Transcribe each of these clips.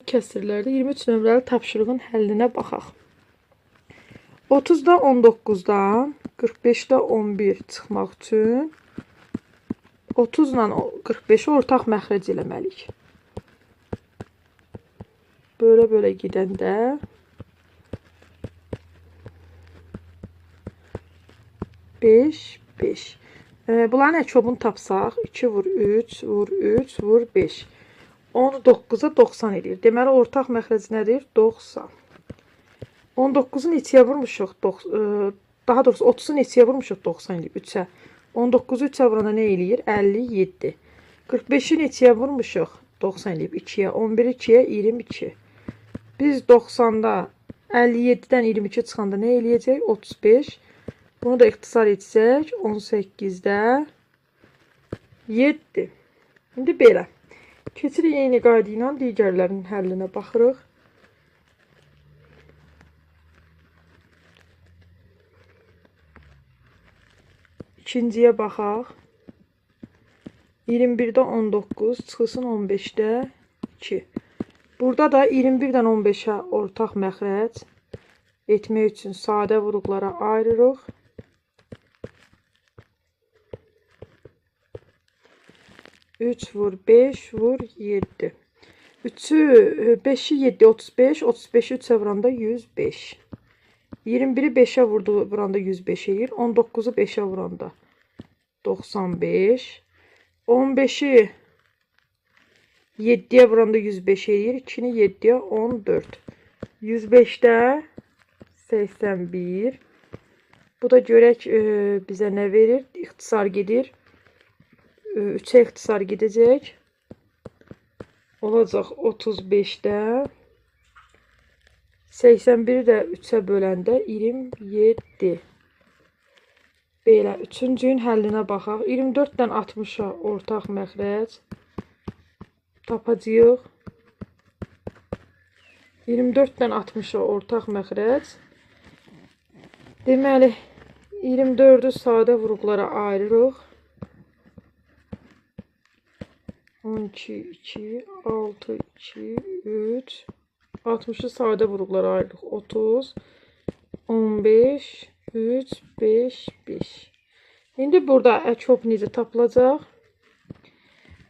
Kəsirlərdə 23 nömrəli tapşırığın həllinə baxaq. 30-da 19-dan 45-də 11 çıxmaq üçün 30 ilə 45-i ortaq məxrəc eləməliyik. Böyle gedəndə 5, 5. Bunların əkobunu tapsaq 2 vur 3, vur 3, vur 5. 10-u 9-a 90 edir. Deməli, ortaq məxrəc nədir? 90. 19-u neçəyə vurmuşuq? Daha doğrusu 30-u neçəyə vurmuşuq? 90 eləyib 3-ə. 19-u 3-ə vuranda nə eləyir? 57. 45-i neçəyə vurmuşuq? 90 eləyib 2-yə. 11-i 2-yə 22. Biz 90-da 57-dən 22 çıxanda nə eləyəcək? 35. Bunu da ixtisar etsək 18-də 7. İndi belə. Keçirik eyni qayda ilə digərlərinin həllinə baxırıq. İkinciyə baxaq. 21-də 19 çıxılsın 15-də 2. Burada da 21-dən 15-ə ortaq məxrəc etmək üçün sadə vuruqlara ayırırıq. 3 vur 5 vur 7. 3'ü 5'i 7 35. 35'i 3'e vuranda 105. 21'i 5'e vuranda 105 edir. 19'u 5'e vuranda 95. 15'i 7'ye vuranda 105 edir. 2'ni 7'ye 14. 105'də 81. Bu da görək bizə nə verir? İxtisar gedir. 3'e ixtisar gidecek. Olacaq 35'də. 81'i də 3'e böləndə 27. Belə, üçüncünün həllinə baxaq. 24-dən 60-a ortaq məxrəc tapacağıq. 24-dən 60-a ortaq məxrəc. Deməli, 24'ü sadə vuruqlara ayırırıq. 12, 2, 6, 2, 3, 60'ı sadə vuruqlara ayırırıq. 30, 15, 3, 5, 5. İndi burada əkop necə tapılacaq?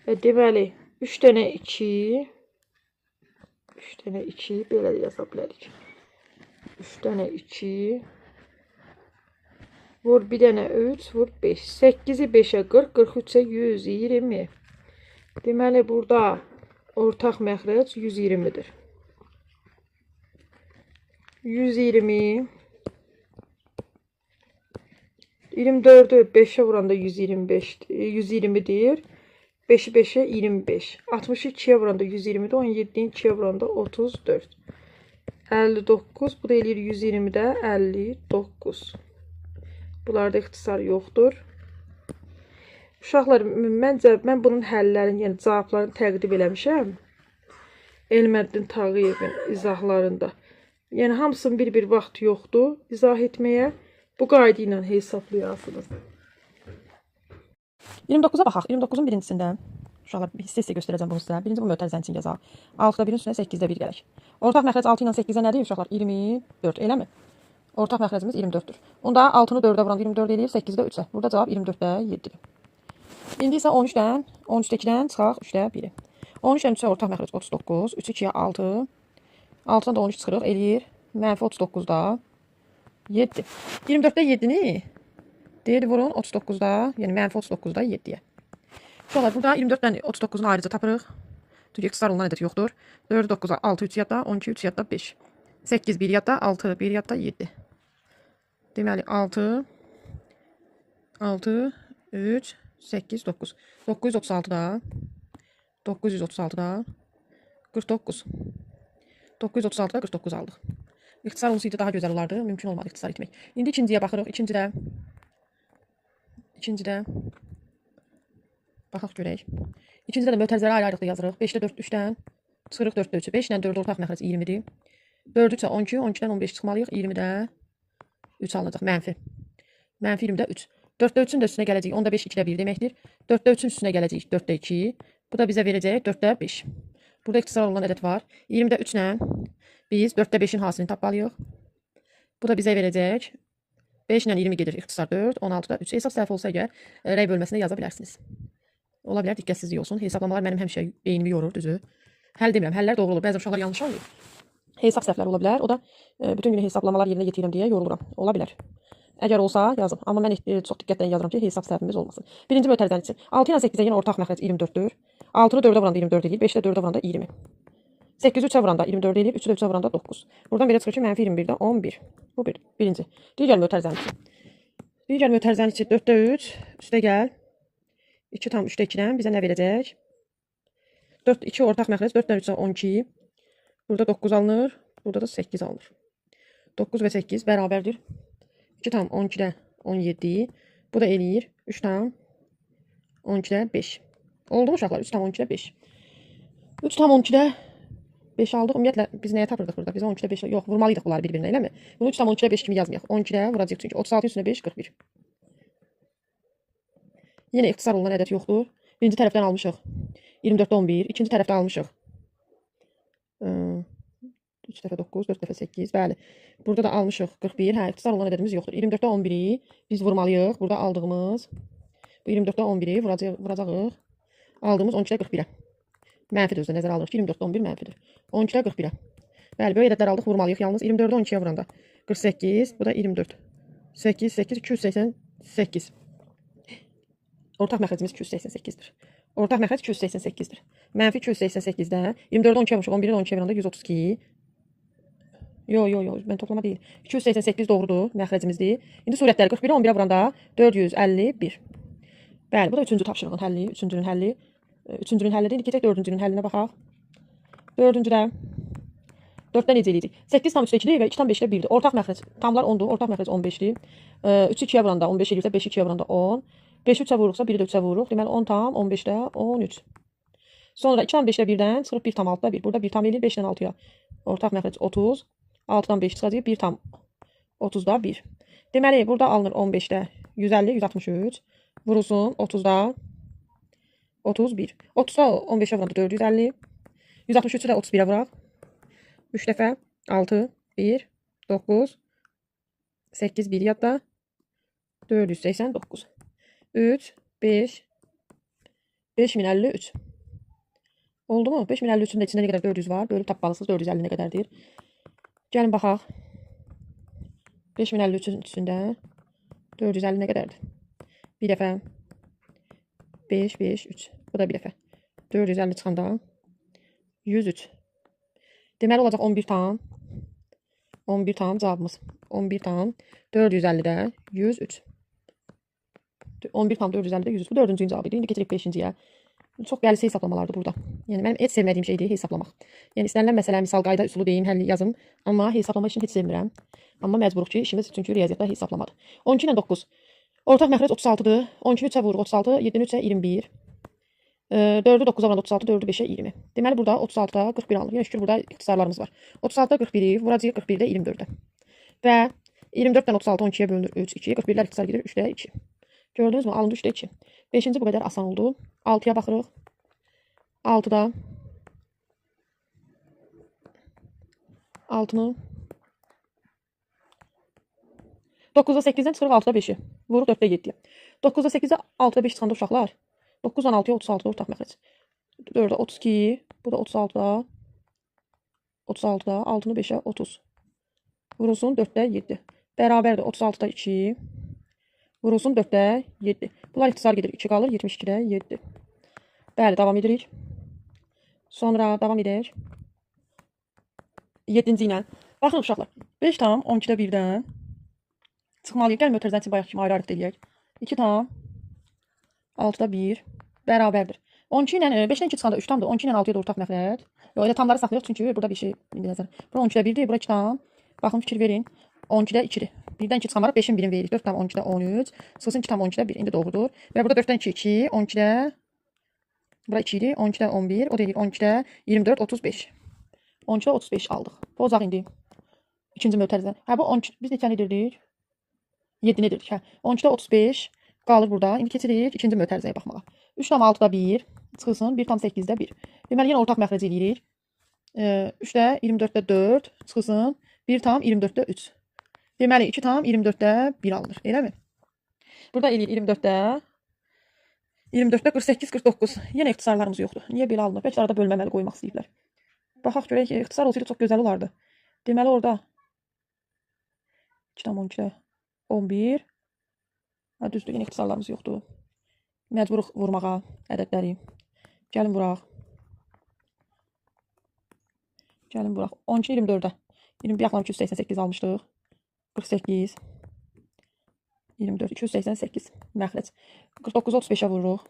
Deməli, 3 dənə 2, 3 dənə 2 belə yaza bilərik. 3 dənə 2, vur bir dənə 3, vur 5. 8'i 5'e 40, 43'e 120. Deməli, burada ortaq məxrəc 120'dir. 120. 24'ü 5'e vuranda 120'dir. 5'i 5'e 25. 60'ı 2'ye vuranda 120'dir. 17'yi 2'ye vuranda 34. 59. Bu da eləyir 120'də 59. Bunlarda ixtisar yoxdur. Uşaqlar, məncə mən bunun həllərini, yəni cavablarını təqdim eləmişəm. Elməddin Tağıyevin izahlarında. Yəni hamısının bir vaxt yoxdur izah etməyə. Bu qayda ilə hesablayasınız. 29'a baxaq. 29'un birincisində uşaqlar hissə göstərəcəm bunu sizə. Birinci bu mötərizə zəncin yazaq. 6'da 1'in üstünə 8'də 1 gələk. Ortaq məxrəc 6 ilə 8-ə nədir uşaqlar? 24, eləmi? Ortaq məxrəcimiz 24'dür. Onda 6'nı 4'ə vuranda 24 eləyir, 8'də 3'ə. Burada cavab 24'də 7'dir. İndi isə 13'dən 2-dən çıxaq 3'də 1'i. 13'dən 3'ə ortaq məxrəc 39, 3 2-yə 6. 6'dan da 13 çıxırıq, eləyir mənfi 39'da 7. 24'də 7'ni deyir vurun 39'da, yəni mənfi 39'da 7'yə. Uşaqlar, burada 24'dən 39'unu ayrıca tapırıq. Çünki ixtisar olunan ədəd yoxdur. 4 9'a 6 3 yadda, 12 3 yadda 5. 8 1 yadda, 6 1 yadda 7. Deməli 6 3 8 9. 936'da 936'da 49. 936'da 49 aldıq. İxtisar olsaydı daha gözəl olardı. Mümkün olmadı ixtisar etmək. İndi ikinciyə baxırıq. İkincidə baxaq görək. İkincidə də mötərizələri ayrı-ayrılıqda yazırıq. 5'də 4 3'dən çıxırıq 4'də 3'ü. 5 ilə 4 ortaq məxrəc 20'dir. 4 3'ə 12, 12'dən 15 çıxmalıyıq. 20'də 3 alınacaq. Mənfi. Mənfi 20'də 3. 4'də 3'ün də üstünə gələcək. 10'da 5 2'də 1 deməkdir. 4'də 3'ün üstünə gələcək. 4'də 2. Bu da bizə verəcək 4'də 5. Burada ixtisar olunan ədəd var. 20-də 3 ilə biz 4-də 5-in hasilini tapmalıyıq. Bu da bizə verəcək. 5 ilə 20 gedir, ixtisar 4, 16-da 3. Hesab səhv olsa əgər rəy bölməsində yaza bilərsiniz. Ola bilər diqqətsizlik olsun. Hesablamalar mənim həmişə beynimi yorur, düzü. Həll demirəm, həllər doğru olur. Bəzi uşaqlar yanlış anlayır. Hesab səhvləri ola bilər. O da bütün gün hesablamalar yerinə yetirirəm deyə yoruluram. Ola bilər. Əgər olsa yazın. Amma mən çox diqqətlə yazıram ki, hesab səhvimiz olmasın. Birinci mötərizənin içi. 6 ilə 8-ə yenə ortaq məxrəc 24-dür. 6-nı 4-ə vuranda 24 eləyir, 5-də 4-ə vuranda 20. 8-i 3-ə vuranda 24 eləyir, 3-ü də 3-ə vuranda 9. Buradan belə çıxır ki, mənfi 21-də 11. Bu birinci. Digər mötərizənin içi. Digər mötərizənin içi 4-də 3, üstə gəl. 2 tam 3-də 2-dən bizə nə verəcək? 4, 2 ortaq məxrəc, 4-dən 3-ə 12. Burada 9 alınır, burada da 8 alınır. 9 və 8 bərabərdir. 2 tam 12-də 17. Bu da eləyir 3 tam 12-də 5. Oldu mu uşaqlar? 3 tam 12-də 5. 3 tam 12-də 5 aldıq. Ümumiyyətlə biz nəyə tapırdıq burada? Biz 12-də 5 yox, vurmalıydıq bunları bir-birinə, eləmi? Bunu 3 tam 12-də 5 kimi yazmayaq. 12-də vuracağıq çünki 36 üstünə 5 41. Yenə ixtisar olunan ədəd yoxdur. Birinci tərəfdən almışıq 24-də 11, ikinci tərəfdə almışıq 3 dəfə 9, 4 dəfə 8, bəli. Burada da almışıq 41, hə, ixtisar olunan ədədimiz yoxdur. 24-də 11-i biz vurmalıyıq. Burada aldığımız bu 24-də 11-i vuracağıq. Aldığımız 12-də 41-ə. Mənfidir özdə nəzərə alırıq ki, 24-də 11 mənfidir. 12-də 41-ə. Bəli, böyle ədədlər aldıq, vurmalıyıq. Yalnız 24-də 12-yə vuranda 48, bu da 24. 8, 8, 288. Ortaq məxrəcimiz 288-dir. Ortaq məxrəc 288-dir. Mənfi 288-də 24-də 12-yə vurmuşuq, 11-də 12-yə vuranda 132. Yo, mən toplama deyil. 288 doğrudur, məxrəcimizdir. İndi surətləri 41-ə 11-ə vuranda 451. Bəli, bu da 3-cü tapşırığın həlli, 3-cünün həlli. 3-cünün həllidir. İndi keçək 4-cünün həllinə baxaq. 4-cüdə 4-dən necə eləyirik? 8 tam 3-də 2-dir və 2 tam 5-də 1-dir. Ortaq məxrəc tamlar 10-dur, ortaq məxrəc 15-dir. 3-ü 2-yə vuranda 15 eləyirsə, 5-i 2-yə vuranda 10. 5-i 3-ə vururuqsa, 1-i də 3-ə vururuq. Deməli 10 tam 15-də 13. Sonra 2 tam 5-də 1-dən çıxırıq 1 tam 6-da 1. Burada 1 tam eləyir 5-dən 6-ya. Ortaq məxrəc 30. 6-dan 5 çıxacaq 1 tam 30-da 1. Deməli burada alınır 15-də 150, 163. Vurulsun 30-da 31. 30-da 15-ə vuranda 450. 163-ü də 31-ə vuraq. 3 dəfə 6, 1, 9, 8, 1 yadda 489. 3, 5, 5053. Oldu mu? 5053-ün də içində nə qədər 400 var? Bölüb tapmalısınız. 450 nə qədərdir? Gəlin baxaq. 5053-ün içində 450 nə qədərdir? Bir dəfə 5, 5, 3. Bu da bir dəfə. 450 çıxanda 103. Deməli olacaq 11 tam. 11 tam cavabımız. 11 tam 450-də 103. 11 tam 450-də 103. Bu 4-cü cavabı idi. İndi keçirik 5-ciyə. Çox qəlisi hesablamalardır burada. Yəni mənim heç sevmədiyim şeydir hesablamaq. Yəni istənilən məsələ, misal, qayda, üsulu deyim, həlli yazım. Amma hesablama işini heç sevmirəm. Amma məcburuq ki, işimiz çünki riyaziyyatda hesablamadır. 12 ilə 9. Ortaq məxrəc 36-dır. 12-ni 3-ə vururuq 36, 7-ni 3-ə 21. 4-ü 9-a vuranda 36, 4-ü 5-ə 20. Deməli burada 36-da 41 alınır. Yəni şükür burada ixtisarlarımız var. 36-da 41-i vuracağıq 41-də 24-də. Və 24-dən 36 12-yə bölünür 3, 2. 41-lər ixtisar gedir 3-də 2. Gördünüz mü? Alındı 3-də 2. 5-ci bu qədər asan oldu. 6-ya baxırıq. 6-da 6-nı 9-da 8-dən çıxırıq 6-da 5-i. Vuruq 4-də 7-yə. 9-da 8-də 6-da 5 çıxanda uşaqlar 9-dan 6-ya 36-da ortaq məxrəc. 4-də 32, bu da 36-da 36-da 6-nı 5-ə 30. Vurulsun 4-də 7. Bərabərdir 36-da 2. Vurulsun 4-də 7. Bunlar ixtisar gedir. 2 qalır 72-də 7. Bəli, davam edirik. Sonra davam edək. 7-ci ilə. Baxın uşaqlar. 5 tam 12-də 1-dən çıxmalıyıq. Gəlin mötərizəni bayaq kimi ayrı-ayrı eləyək. 2 tam 6-da 1 bərabərdir. 12 ilə 5-dən 2 çıxanda 3 tamdır. 12 ilə 6-ya da ortaq məxrəc. Yox, elə tamları saxlayırıq çünki burada bir şey indi nəzər. Bura 12-də 1-dir, bura 2 tam. Baxın fikir verin. 12-də 2-dir. 1-dən 2 çıxamaraq 5-in 1-ini veririk. 4 tam 12-də 13. Çıxsın 2 tam 12-də 1. İndi doğrudur. Və burada 4-dən 2 2, 12-də bura 2 idi. 12-də 11, o deyir 12-də 24 35. 12-də 35 aldıq. Pozaq indi. İkinci mötərizə. Hə bu 12 biz neçəni edirdik? 7-ni edirdik. Hə. 12-də 35 qalır burada. İndi keçirik ikinci mötərizəyə baxmağa. 3 tam 6-da 1 Çıxılsın 1 tam 8-də 1. Deməli, yenə ortaq məxrəc eləyirik. 3-də 24-də 4 çıxılsın 1 tam 24-də 3. Deməli, 2 tam 24-də 1 alınır. Eləmi? Burada eləyir 24-də 48, 49. Yenə ixtisarlarımız yoxdur. Niyə belə alınır? Bəlkə arada bölməməli qoymaq istəyiblər. Baxaq görək ki, ixtisar olsaydı çox gözəl olardı. Deməli, orada 2 tam 12-də 11. Ha, düzdür, yenə ixtisarlarımız yoxdur. Məcburuq vurmağa ədədləri. Gəlin vuraq. Gəlin vuraq. 12, 24-də. 21 yaxlam 288 almışdıq. 48. 24, 288 məxrəc. 49, 35-ə vururuq.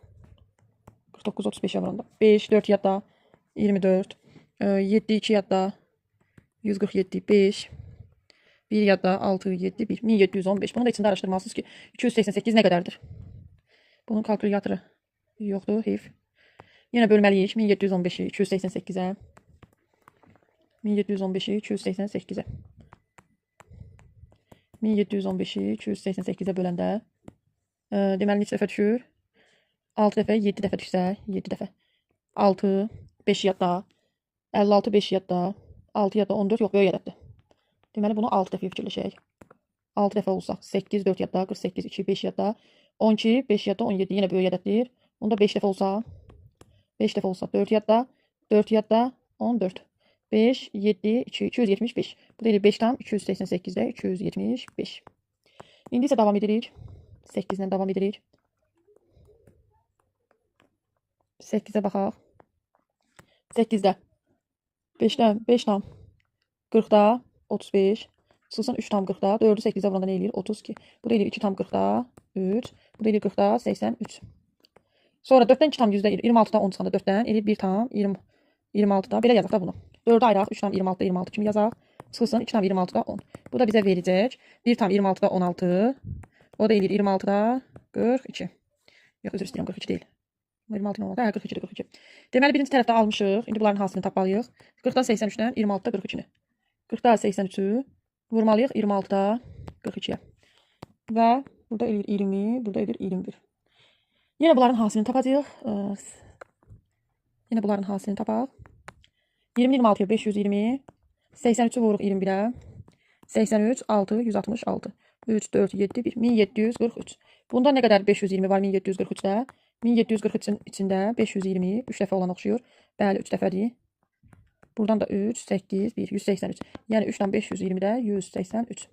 49, 35-ə vuranda. 5, 4 yadda. 24. 7, 2 yadda. 147, 5. 1 yadda, 6, 7, 1. 1715. Bunu da içində araşdırmalısınız ki, 288 nə qədərdir? Bunun kalkulyatoru yoxdur, heyf. Yenə bölməliyik 1715-i 288-ə. 1715-i 288-ə. 1715-i 288-ə böləndə deməli neçə dəfə düşür? 6 dəfə, 7 dəfə düşsə, 7 dəfə. 6, 5 yadda, 56, 5 yadda, 6 yadda, 14 yox, böyük ədəddir. Deməli bunu 6 dəfə fikirləşək. 6 dəfə olsa 8, 4 yadda, 48, 2, 5 yadda, 12, 5 yadda, 17 yenə böyük ədəddir. Onda 5 dəfə olsa 4 yadda, 4 yadda, 14. 5, 7, 2, 275. Bu deyil 5 tam 288-də 275. İndi isə davam edirik. 8-lə davam edirik. 8-ə baxaq. 8-də 5-dən 5 tam 40-da 35. Çıxılsın 3 tam 40-da. 4-ü 8-də vuranda nə eləyir? 32. Bu deyil 2 tam 40-da 3. Bu deyil 40-da 83. Sonra 4-dən 2 tam 100-də 26-da 10 çıxanda 4-dən eləyir 1 tam 26-da. Belə yazaq da bunu. 4-ü ayıraq 3 tam 26-da 26 kimi yazaq. Çıxılsın 2 tam 26-da 10. Bu da bizə verəcək 1 tam 26-da 16. O da eləyir 26-da 42. Yox, üzr istəyirəm, 42 deyil. 26-da 16, 42-də 42. Deməli, birinci tərəfdə almışıq. İndi bunların hansını tapmalıyıq? 40-dan 83-dən 26-da 43-ünü. 40-da 83-ü vurmalıyıq 26-da 42-yə. Və burada eləyir 20, burada eləyir 21. Yenə bunların hasilini tapacağıq. Yenə bunların hasilini tapaq. 20, 26-ya 520. 83-ü vururuq 21-ə. 83, 6, 166. 3, 4, 7, 1. 1743. Bunda nə qədər 520 var 1743-də? 1743-ün içində 520, 3 dəfə olan oxşuyur. Bəli, 3 dəfədir. Buradan da 3, 8, 1, 183. Yəni 3-dən 520-də 183.